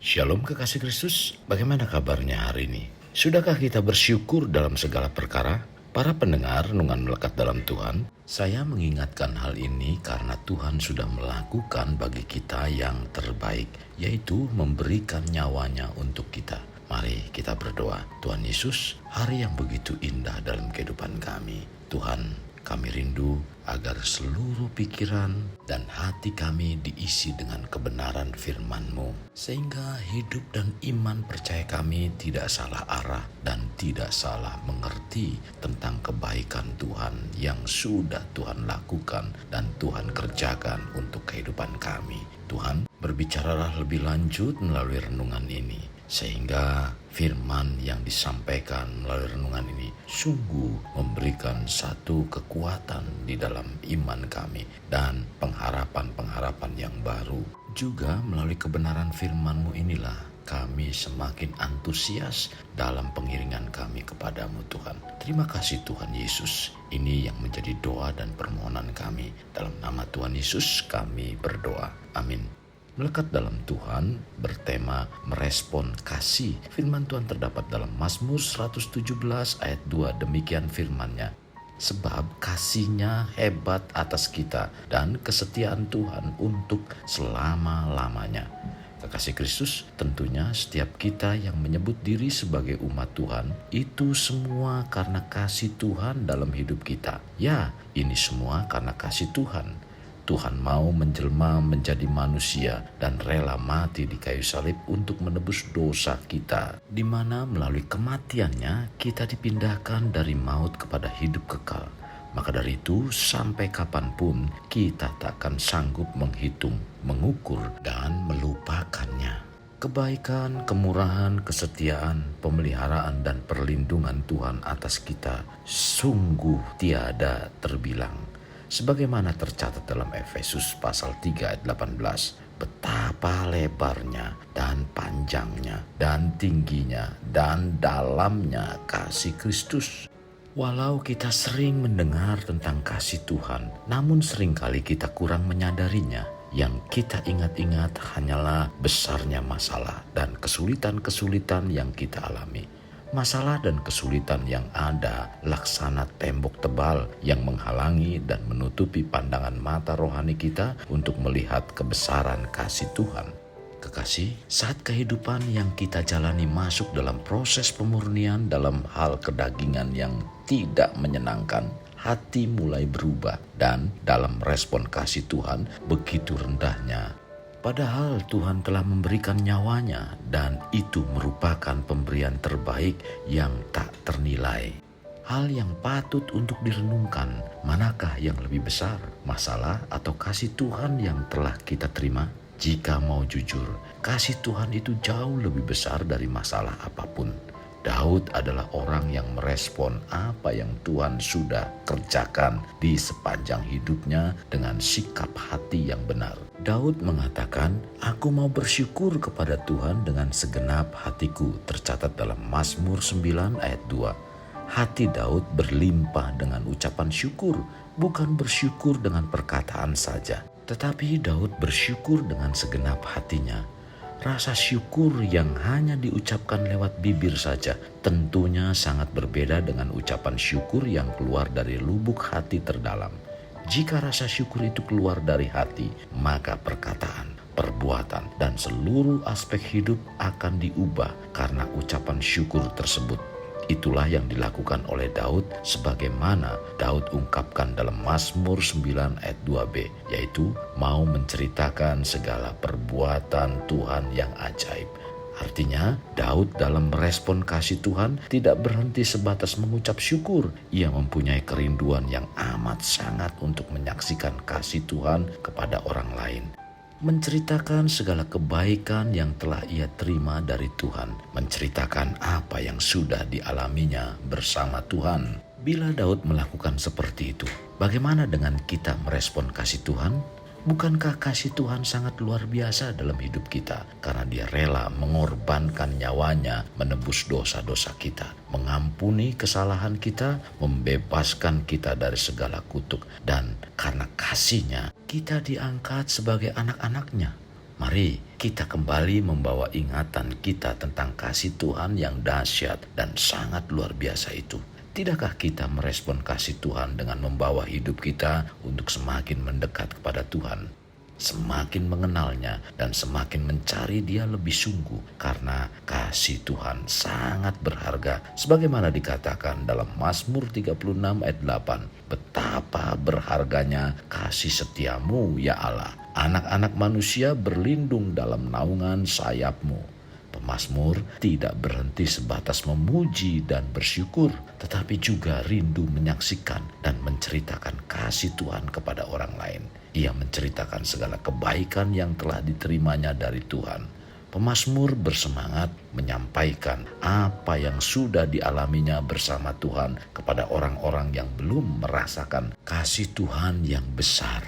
Shalom kekasih Kristus, bagaimana kabarnya hari ini? Sudahkah kita bersyukur dalam segala perkara? Para pendengar renungan melekat dalam Tuhan, saya mengingatkan hal ini karena Tuhan sudah melakukan bagi kita yang terbaik, yaitu memberikan nyawanya untuk kita. Mari kita berdoa. Tuhan Yesus, hari yang begitu indah dalam kehidupan kami. Tuhan, kami rindu agar seluruh pikiran dan hati kami diisi dengan kebenaran firman-Mu, sehingga hidup dan iman percaya kami tidak salah arah dan tidak salah mengerti tentang kebaikan Tuhan yang sudah Tuhan lakukan dan Tuhan kerjakan untuk kehidupan kami. Tuhan, berbicaralah lebih lanjut melalui renungan ini, sehingga firman yang disampaikan melalui renungan ini sungguh memberikan satu kekuatan di dalam iman kami dan pengharapan-pengharapan yang baru. Juga melalui kebenaran firman-Mu inilah kami semakin antusias dalam pengiringan kami kepadamu Tuhan. Terima kasih Tuhan Yesus. Ini yang menjadi doa dan permohonan kami. Dalam nama Tuhan Yesus kami berdoa. Amin. Melekat dalam Tuhan bertema merespon kasih. Firman Tuhan terdapat dalam Mazmur 117 ayat 2. Demikian firman-Nya. Sebab kasih-Nya hebat atas kita dan kesetiaan Tuhan untuk selama-lamanya. Kekasih Kristus, tentunya setiap kita yang menyebut diri sebagai umat Tuhan, itu semua karena kasih Tuhan dalam hidup kita. Ya, ini semua karena kasih Tuhan. Tuhan mau menjelma menjadi manusia dan rela mati di kayu salib untuk menebus dosa kita, di mana melalui kematiannya kita dipindahkan dari maut kepada hidup kekal. Maka dari itu sampai kapanpun kita takkan sanggup menghitung, mengukur, dan melupakannya. Kebaikan, kemurahan, kesetiaan, pemeliharaan, dan perlindungan Tuhan atas kita sungguh tiada terbilang. Sebagaimana tercatat dalam Efesus pasal 3 ayat 18, betapa lebarnya dan panjangnya dan tingginya dan dalamnya kasih Kristus. Walau kita sering mendengar tentang kasih Tuhan, namun seringkali kita kurang menyadarinya. Yang kita ingat-ingat hanyalah besarnya masalah dan kesulitan-kesulitan yang kita alami. Masalah dan kesulitan yang ada laksana tembok tebal yang menghalangi dan menutupi pandangan mata rohani kita untuk melihat kebesaran kasih Tuhan. Kekasih, saat kehidupan yang kita jalani masuk dalam proses pemurnian dalam hal kedagingan yang tidak menyenangkan, hati mulai berubah dan dalam respon kasih Tuhan begitu rendahnya. Padahal Tuhan telah memberikan nyawanya dan itu merupakan pemberian terbaik yang tak ternilai. Hal yang patut untuk direnungkan, manakah yang lebih besar, masalah atau kasih Tuhan yang telah kita terima? Jika mau jujur, kasih Tuhan itu jauh lebih besar dari masalah apapun. Daud adalah orang yang merespon apa yang Tuhan sudah kerjakan di sepanjang hidupnya dengan sikap hati yang benar. Daud mengatakan, "Aku mau bersyukur kepada Tuhan dengan segenap hatiku," tercatat dalam Mazmur 9 ayat 2. Hati Daud berlimpah dengan ucapan syukur, bukan bersyukur dengan perkataan saja. Tetapi Daud bersyukur dengan segenap hatinya. Rasa syukur yang hanya diucapkan lewat bibir saja tentunya sangat berbeda dengan ucapan syukur yang keluar dari lubuk hati terdalam. Jika rasa syukur itu keluar dari hati, maka perkataan, perbuatan, dan seluruh aspek hidup akan diubah karena ucapan syukur tersebut. Itulah yang dilakukan oleh Daud sebagaimana Daud ungkapkan dalam Mazmur 9 ayat 2b, yaitu mau menceritakan segala perbuatan Tuhan yang ajaib. Artinya, Daud dalam merespon kasih Tuhan tidak berhenti sebatas mengucap syukur. Ia mempunyai kerinduan yang amat sangat untuk menyaksikan kasih Tuhan kepada orang lain. Menceritakan segala kebaikan yang telah ia terima dari Tuhan, menceritakan apa yang sudah dialaminya bersama Tuhan. Bila Daud melakukan seperti itu, bagaimana dengan kita merespon kasih Tuhan? Bukankah kasih Tuhan sangat luar biasa dalam hidup kita? Karena Dia rela mengorbankan nyawanya menebus dosa-dosa kita, mengampuni kesalahan kita, membebaskan kita dari segala kutuk. Dan karena kasih-Nya, kita diangkat sebagai anak-anak-Nya. Mari kita kembali membawa ingatan kita tentang kasih Tuhan yang dahsyat dan sangat luar biasa itu. Tidakkah kita merespon kasih Tuhan dengan membawa hidup kita untuk semakin mendekat kepada Tuhan, semakin mengenalnya dan semakin mencari Dia lebih sungguh, karena kasih Tuhan sangat berharga sebagaimana dikatakan dalam Mazmur 36 ayat 8. Betapa berharganya kasih setiamu ya Allah. Anak-anak manusia berlindung dalam naungan sayapmu. Pemazmur tidak berhenti sebatas memuji dan bersyukur, tetapi juga rindu menyaksikan dan menceritakan kasih Tuhan kepada orang lain. Ia menceritakan segala kebaikan yang telah diterimanya dari Tuhan. Pemazmur bersemangat menyampaikan apa yang sudah dialaminya bersama Tuhan kepada orang-orang yang belum merasakan kasih Tuhan yang besar.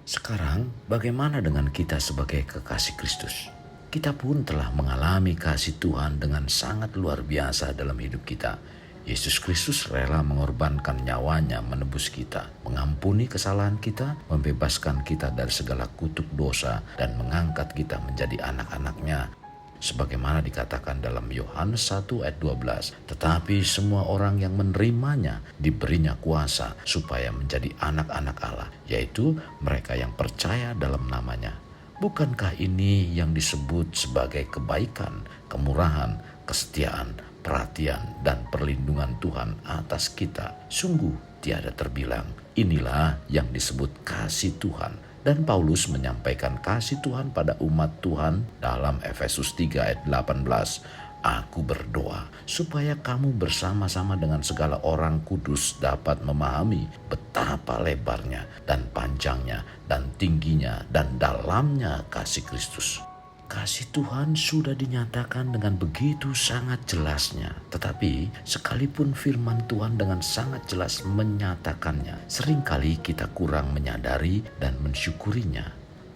Sekarang, bagaimana dengan kita sebagai kekasih Kristus? Kita pun telah mengalami kasih Tuhan dengan sangat luar biasa dalam hidup kita. Yesus Kristus rela mengorbankan nyawanya menebus kita, mengampuni kesalahan kita, membebaskan kita dari segala kutuk dosa, dan mengangkat kita menjadi anak-anak-Nya. Sebagaimana dikatakan dalam Yohanes 1 ayat 12, tetapi semua orang yang menerimanya diberinya kuasa supaya menjadi anak-anak Allah, yaitu mereka yang percaya dalam namanya. Bukankah ini yang disebut sebagai kebaikan, kemurahan, kesetiaan, perhatian, dan perlindungan Tuhan atas kita? Sungguh tiada terbilang. Inilah yang disebut kasih Tuhan. Dan Paulus menyampaikan kasih Tuhan pada umat Tuhan dalam Efesus 3 ayat 18. Aku berdoa supaya kamu bersama-sama dengan segala orang kudus dapat memahami betapa lebarnya dan panjangnya dan tingginya dan dalamnya kasih Kristus. Kasih Tuhan sudah dinyatakan dengan begitu sangat jelasnya, tetapi sekalipun firman Tuhan dengan sangat jelas menyatakannya, seringkali kita kurang menyadari dan mensyukurinya.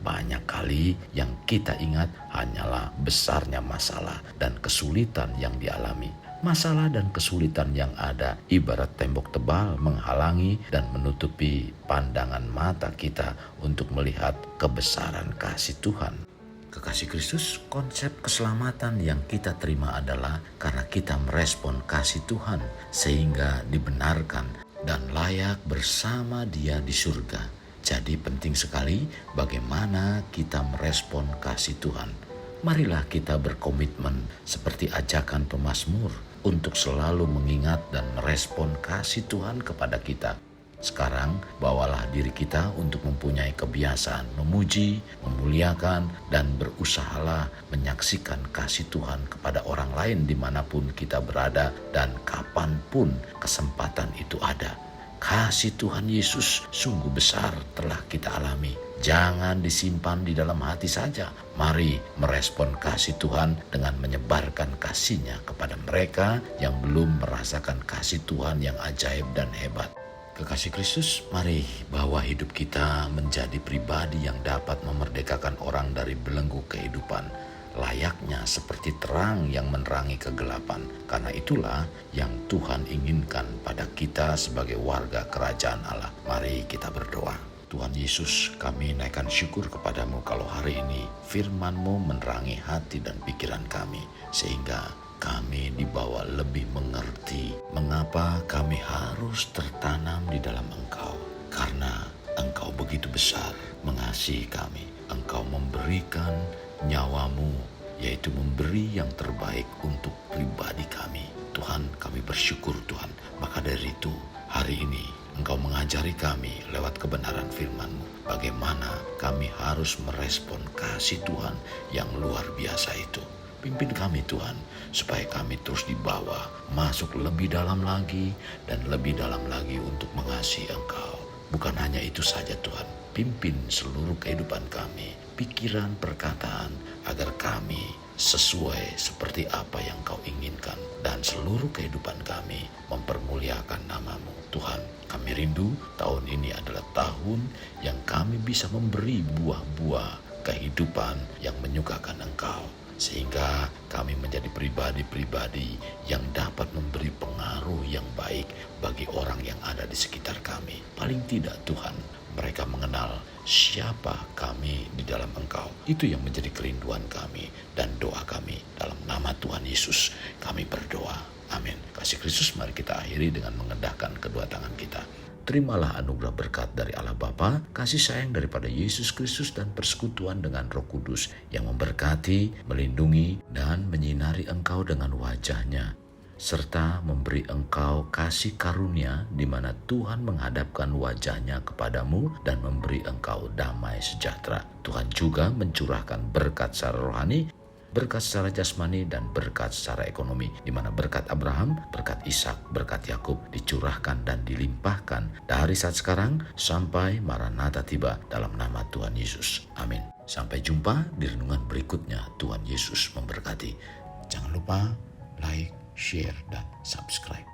Banyak kali yang kita ingat hanyalah besarnya masalah dan kesulitan yang dialami. Masalah dan kesulitan yang ada ibarat tembok tebal menghalangi dan menutupi pandangan mata kita untuk melihat kebesaran kasih Tuhan. Kekasih Kristus, konsep keselamatan yang kita terima adalah karena kita merespon kasih Tuhan sehingga dibenarkan dan layak bersama Dia di surga. Jadi penting sekali bagaimana kita merespon kasih Tuhan. Marilah kita berkomitmen seperti ajakan pemazmur untuk selalu mengingat dan merespon kasih Tuhan kepada kita. Sekarang bawalah diri kita untuk mempunyai kebiasaan memuji, memuliakan, dan berusahalah menyaksikan kasih Tuhan kepada orang lain dimanapun kita berada dan kapanpun kesempatan itu ada. Kasih Tuhan Yesus sungguh besar telah kita alami. Jangan disimpan di dalam hati saja. Mari merespon kasih Tuhan dengan menyebarkan kasih-Nya kepada mereka yang belum merasakan kasih Tuhan yang ajaib dan hebat. Kekasih Kristus, mari bawa hidup kita menjadi pribadi yang dapat memerdekakan orang dari belenggu kehidupan. Layaknya seperti terang yang menerangi kegelapan. Karena itulah yang Tuhan inginkan pada kita sebagai warga kerajaan Allah. Mari kita berdoa. Tuhan Yesus, kami naikkan syukur kepadamu kalau hari ini firman-Mu menerangi hati dan pikiran kami, sehingga kami dibawa lebih mengerti mengapa kami harus tertanam di dalam Engkau. Karena Engkau begitu besar mengasihi kami. Engkau memberikan nyawa-Mu, yaitu memberi yang terbaik untuk pribadi kami. Tuhan, kami bersyukur Tuhan. Maka dari itu, hari ini Engkau mengajari kami lewat kebenaran firman-Mu, bagaimana kami harus merespon kasih Tuhan yang luar biasa itu. Pimpin kami Tuhan, supaya kami terus dibawa masuk lebih dalam lagi dan lebih dalam lagi untuk mengasihi Engkau. Bukan hanya itu saja Tuhan, pimpin seluruh kehidupan kami, pikiran, perkataan, agar kami sesuai seperti apa yang Kau inginkan, dan seluruh kehidupan kami mempermuliakan nama-Mu. Tuhan, kami rindu tahun ini adalah tahun yang kami bisa memberi buah-buah kehidupan yang menyukakan Engkau, sehingga kami menjadi pribadi-pribadi yang dapat memberi pengaruh yang baik bagi orang yang ada di sekitar kami. Paling tidak Tuhan, mereka mengenal siapa kami di dalam Engkau. Itu yang menjadi kerinduan kami dan doa kami. Dalam nama Tuhan Yesus kami berdoa. Amin. Kasih Kristus, mari kita akhiri dengan mengendahkan kedua tangan kita. Terimalah anugerah berkat dari Allah Bapa, kasih sayang daripada Yesus Kristus, dan persekutuan dengan Roh Kudus yang memberkati, melindungi, dan menyinari engkau dengan wajah-Nya, serta memberi engkau kasih karunia di mana Tuhan menghadapkan wajah-Nya kepadamu dan memberi engkau damai sejahtera. Tuhan juga mencurahkan berkat secara rohani, berkat secara jasmani, dan berkat secara ekonomi, di mana berkat Abraham, berkat Ishak, berkat Yakub dicurahkan dan dilimpahkan dari saat sekarang sampai Maranatha tiba, dalam nama Tuhan Yesus. Amin. Sampai jumpa di renungan berikutnya. Tuhan Yesus memberkati. Jangan lupa like, share, dan subscribe.